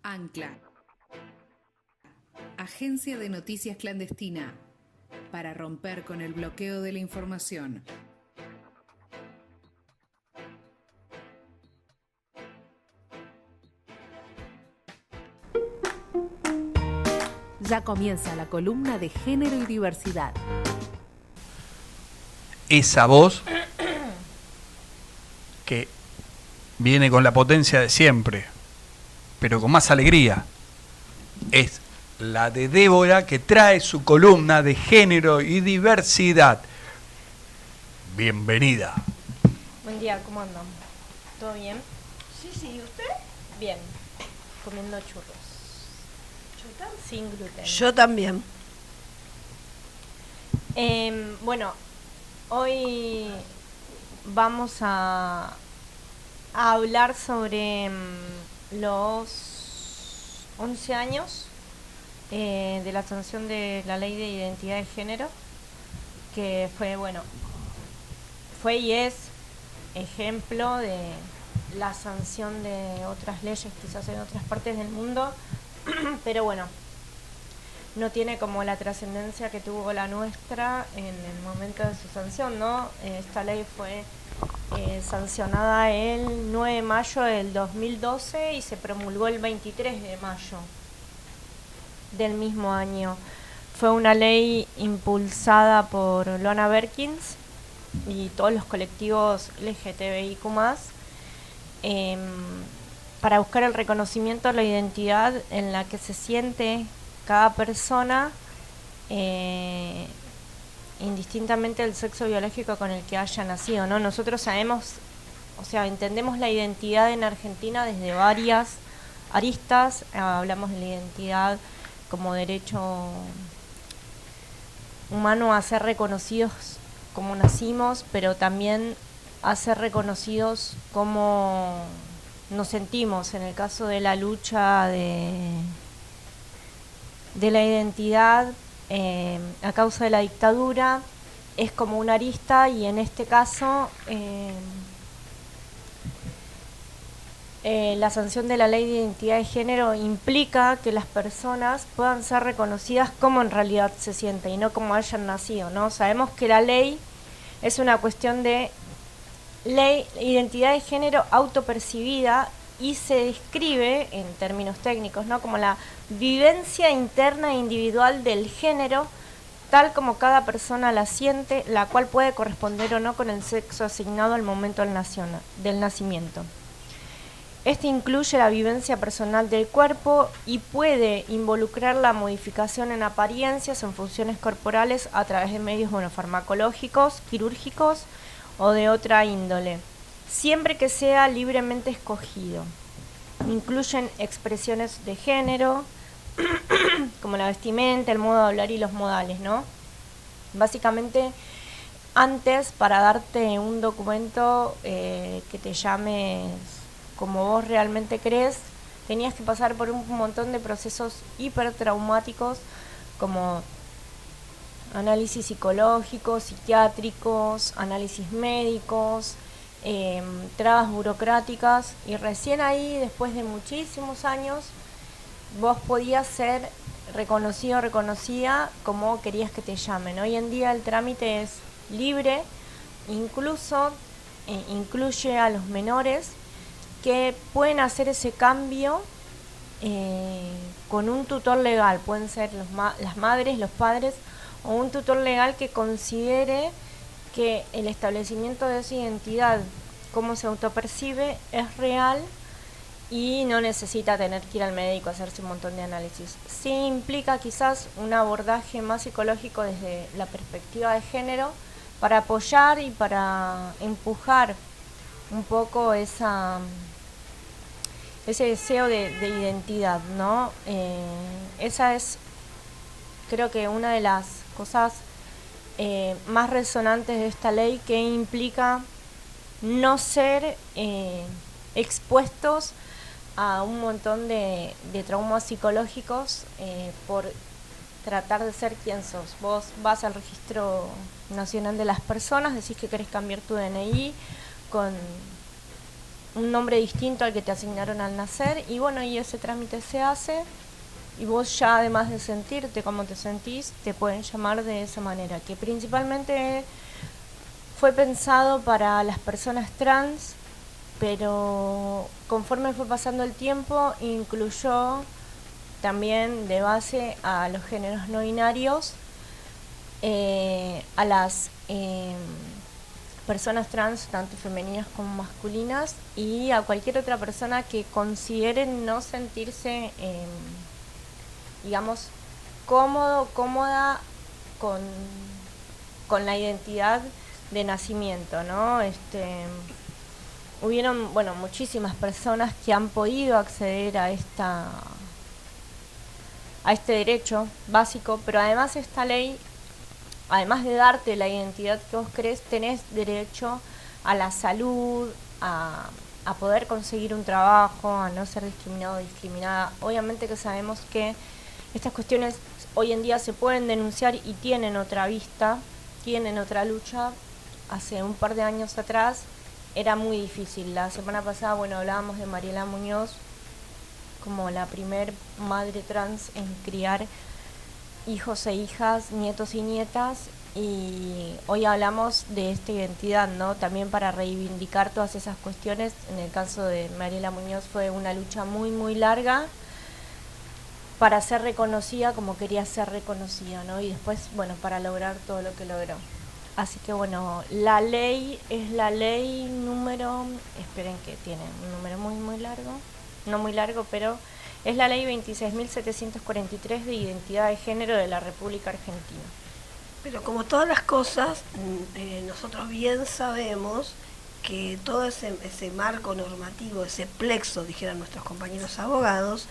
Ancla, agencia de noticias clandestina, para romper con el bloqueo de la información. Ya comienza la columna de género y diversidad. Esa voz que viene con la potencia de siempre, pero con más alegría, es la de Débora, que trae su columna de género y diversidad. Bienvenida. Buen día, ¿cómo andan? ¿Todo bien? Sí, ¿y usted? Bien, comiendo churros. Sin gluten. Yo también. Bueno, hoy vamos a hablar sobre los 11 años de la sanción de la Ley de Identidad de Género, que fue y es ejemplo de la sanción de otras leyes quizás en otras partes del mundo, pero bueno, no tiene como la trascendencia que tuvo la nuestra en el momento de su sanción, ¿no? Esta ley fue sancionada el 9 de mayo del 2012 y se promulgó el 23 de mayo del mismo año. Fue una ley impulsada por Lona Berkins y todos los colectivos LGTBIQ+, para buscar el reconocimiento de la identidad en la que se siente cada persona, indistintamente del sexo biológico con el que haya nacido, ¿no? Nosotros sabemos, entendemos la identidad en Argentina desde varias aristas. Hablamos de la identidad como derecho humano a ser reconocidos como nacimos, pero también a ser reconocidos como nos sentimos. En el caso de la lucha de la identidad a causa de la dictadura, es como una arista, y en este caso la sanción de la Ley de Identidad de Género implica que las personas puedan ser reconocidas como en realidad se sienten y no como hayan nacido, ¿no? Sabemos que la ley es una cuestión de identidad de género autopercibida, y se describe en términos técnicos, ¿no?, como la vivencia interna e individual del género, tal como cada persona la siente, la cual puede corresponder o no con el sexo asignado al momento del nacimiento. Este incluye la vivencia personal del cuerpo y puede involucrar la modificación en apariencias, en funciones corporales, a través de medios farmacológicos, quirúrgicos o de otra índole, siempre que sea libremente escogido. Incluyen expresiones de género, como la vestimenta, el modo de hablar y los modales, ¿no? Básicamente, antes, para darte un documento que te llames como vos realmente crees, tenías que pasar por un montón de procesos hipertraumáticos, como análisis psicológicos, psiquiátricos, análisis médicos, trabas burocráticas, y recién ahí, después de muchísimos años, vos podías ser reconocido o reconocida como querías que te llamen. Hoy en día el trámite es libre, incluso incluye a los menores que pueden hacer ese cambio con un tutor legal. Pueden ser las madres, los padres, o un tutor legal que considere que el establecimiento de esa identidad, cómo se autopercibe, es real y no necesita tener que ir al médico a hacerse un montón de análisis. Sí implica quizás un abordaje más psicológico desde la perspectiva de género, para apoyar y para empujar un poco ese deseo de identidad, ¿no? Esa es, creo que, una de las cosas más resonantes de esta ley, que implica no ser expuestos a un montón de traumas psicológicos por tratar de ser quien sos. Vos vas al Registro Nacional de las Personas, decís que querés cambiar tu DNI con un nombre distinto al que te asignaron al nacer, y bueno, y ese trámite se hace, y vos ya además de sentirte como te sentís, te pueden llamar de esa manera, que principalmente fue pensado para las personas trans, pero conforme fue pasando el tiempo, incluyó también de base a los géneros no binarios, a las personas trans, tanto femeninas como masculinas, y a cualquier otra persona que considere no sentirse, digamos, cómoda con la identidad de nacimiento, ¿no? Hubieron, bueno, muchísimas personas que han podido acceder a este derecho básico, pero además esta ley, además de darte la identidad que vos querés, tenés derecho a la salud, a poder conseguir un trabajo, a no ser discriminado o discriminada. Obviamente que sabemos que estas cuestiones hoy en día se pueden denunciar y tienen otra vista, tienen otra lucha. Hace un par de años atrás era muy difícil. La semana pasada, bueno, hablábamos de Mariela Muñoz como la primer madre trans en criar hijos e hijas, nietos y nietas, y hoy hablamos de esta identidad, ¿no? También para reivindicar todas esas cuestiones. En el caso de Mariela Muñoz fue una lucha muy, muy larga para ser reconocida como quería ser reconocida, ¿no? Y después, bueno, para lograr todo lo que logró. Así que bueno, la ley es la ley número, esperen que tiene un número muy, muy largo, no muy largo, pero es la ley 26.743 de identidad de género de la República Argentina. Pero como todas las cosas, nosotros bien sabemos que todo ese marco normativo, ese plexo, dijeran nuestros compañeros abogados,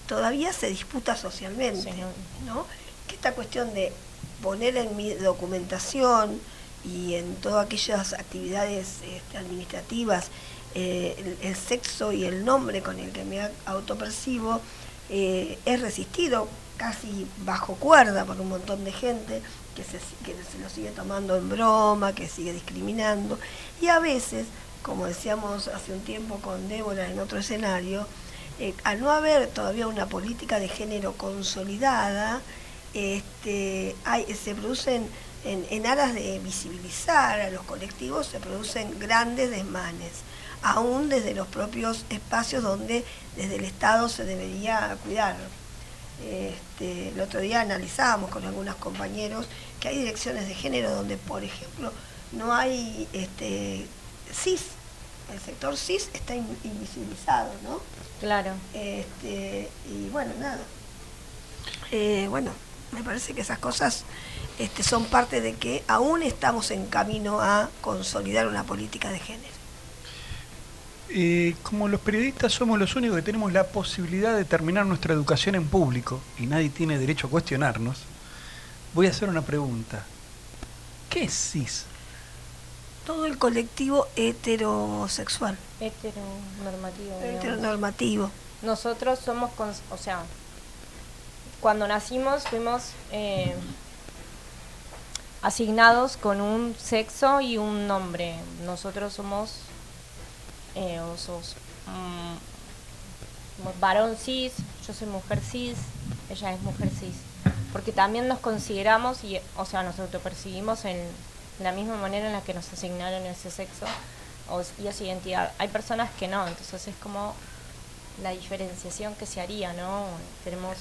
todavía se disputa socialmente, Sí, ¿no? Que esta cuestión de poner en mi documentación y en todas aquellas actividades administrativas el sexo y el nombre con el que me autopercibo es resistido casi bajo cuerda por un montón de gente que se lo sigue tomando en broma, que sigue discriminando, y a veces, como decíamos hace un tiempo con Débora en otro escenario, al no haber todavía una política de género consolidada, se producen, en aras de visibilizar a los colectivos, se producen grandes desmanes, aún desde los propios espacios donde desde el Estado se debería cuidar. El otro día analizábamos con algunos compañeros que hay direcciones de género donde, por ejemplo, no hay cis, el sector cis está invisibilizado, ¿no? Claro. Y bueno, nada. Bueno, me parece que esas cosas son parte de que aún estamos en camino a consolidar una política de género. Como los periodistas somos los únicos que tenemos la posibilidad de terminar nuestra educación en público y nadie tiene derecho a cuestionarnos, voy a hacer una pregunta. ¿Qué es cis? Todo el colectivo heterosexual. Heteronormativo. Heteronormativo. Nosotros somos, o sea, cuando nacimos fuimos asignados con un sexo y un nombre. Nosotros somos varón cis, yo soy mujer cis, ella es mujer cis, porque también nos consideramos y, o sea, nos autopercibimos en la misma manera en la que nos asignaron ese sexo y esa identidad. Hay personas que no, entonces es como la diferenciación que se haría, ¿no? Tenemos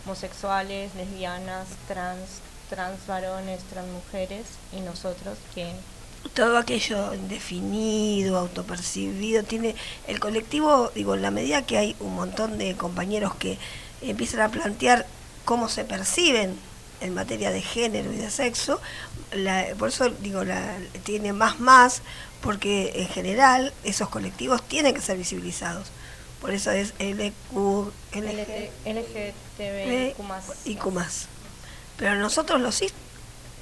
homosexuales, lesbianas, trans varones, trans mujeres, y nosotros que todo aquello indefinido, autopercibido, tiene el colectivo, digo, en la medida que hay un montón de compañeros que empiezan a plantear cómo se perciben en materia de género y de sexo, por eso digo, tiene más, porque en general esos colectivos tienen que ser visibilizados. Por eso es LGTBIQ+. Pero nosotros los cis,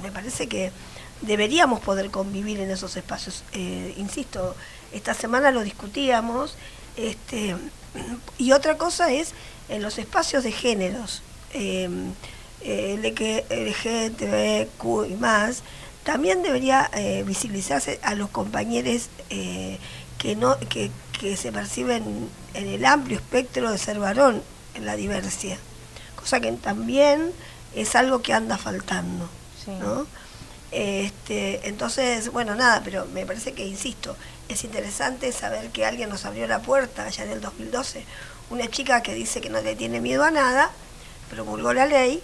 me parece que deberíamos poder convivir en esos espacios. Insisto, esta semana lo discutíamos, y otra cosa es en los espacios de géneros, LGTBQ y más, también debería visibilizarse a los compañeros que que se perciben en el amplio espectro de ser varón en la diversidad, cosa que también es algo que anda faltando, Sí. ¿no? Entonces, bueno, nada, pero me parece que, insisto, es interesante saber que alguien nos abrió la puerta allá en el 2012, una chica que dice que no le tiene miedo a nada, promulgó la ley,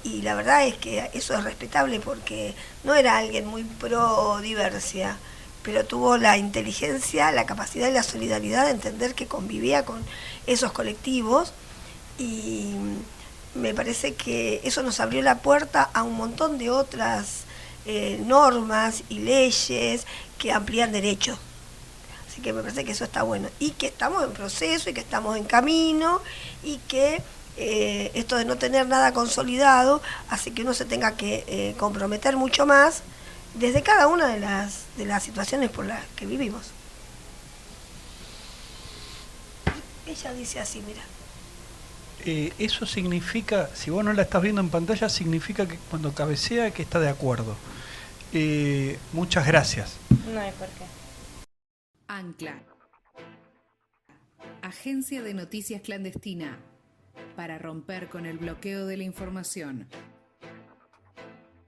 y la verdad es que eso es respetable porque no era alguien muy pro diversidad, pero tuvo la inteligencia, la capacidad y la solidaridad de entender que convivía con esos colectivos, y me parece que eso nos abrió la puerta a un montón de otras normas y leyes que amplían derechos. Así que me parece que eso está bueno, y que estamos en proceso y que estamos en camino, y que esto de no tener nada consolidado hace que uno se tenga que comprometer mucho más desde cada una de las situaciones por las que vivimos. Ella dice así, mira. Eso significa, si vos no la estás viendo en pantalla, significa que cuando cabecea que está de acuerdo. Muchas gracias. No hay por qué. Ancla, agencia de noticias clandestina, para romper con el bloqueo de la información.